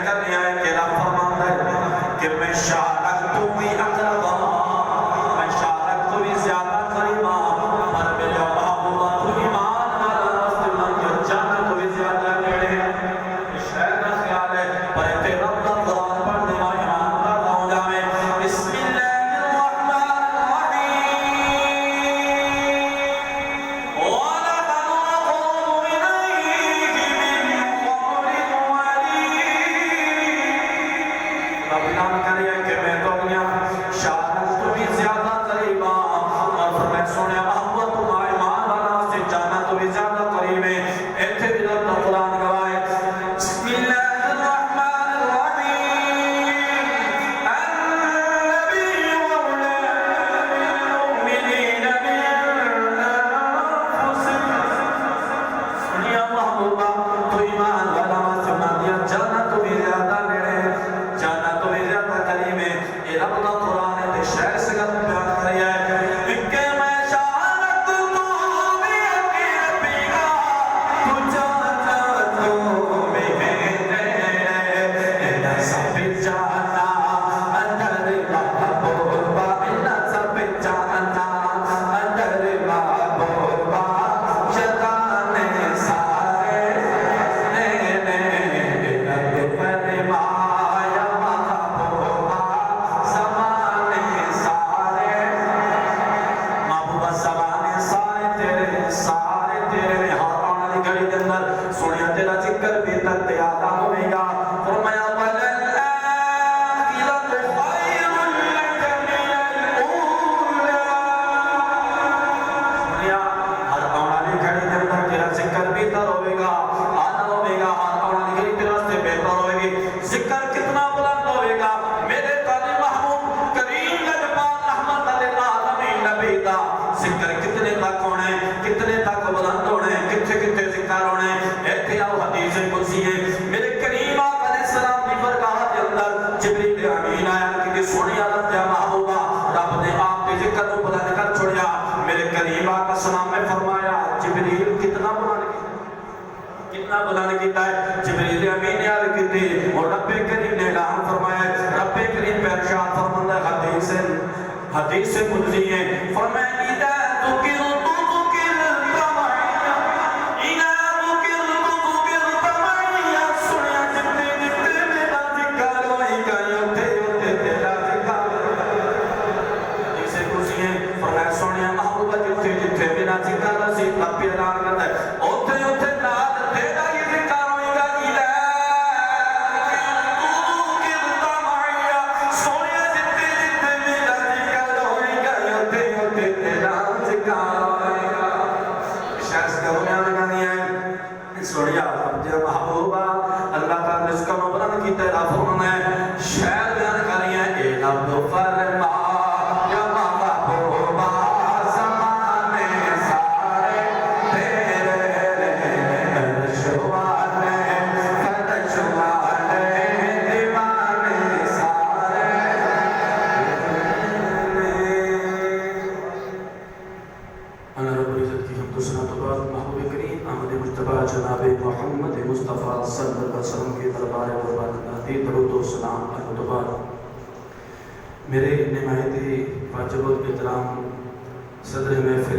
करने आए कि रब फरमाता है कि मैं शारक तू भी अकरबा, मैं शारक तू भी ज्यादा करीबा, पर मेरे महबूबा तू ईमान वाला मुस्लिम जो जान तू भी ज्यादा नेड़े शहर का ख्याल है पर ते रब का कुरान पढ़ने वाला ईमान का हो जावे। कितना बुलाने की है जिब्रील अमीन यार कितने और रब्बे करीम ने ऐलान फरमाया। रब्बे करीम पे इरशाद फरमाता है हदीस से कुदसी है फरमाया इदा तुकिल तमैया इना तुकिल तमैया सुनिया जितने जितने मेरा जिक्र होई का योते योते तेरा जिक्र हदीस से कुदसी है फरमाया सुनिया महबूबा जितने जितने मेरा जिक्र रसी रब ऐलान करता है ओते ओते नाद तेरा ये जिक्र होएगा इला तुकिल तमैया सुनिया जितने जितने मेरा जिक्र होएगा योते योते तेरा जिक्र होएगा। शख्स का होने लगानी है सोनिया जो महबूबा अल्लाह का रिज़्क़ को बुलंद की तरह फरमाना है शायर बयान कर रही है ए रब फरमा या महबूबा ज़माने सारे तेरे शुवाने फरशवाने दीवाने सारे अल्लाह रब्बुल इज़्ज़त की हम तो सना तो बाद महबूब करीम अहमद मुस्तफा जनाब मोहम्मद मुस्तफा सल्लल्लाहु अलैहि वसल्लम के दरबार कुर्बान दी दरूद व सलाम अलमुतबार। मेरे निहायत वाजिब व एहतराम सदर महफिल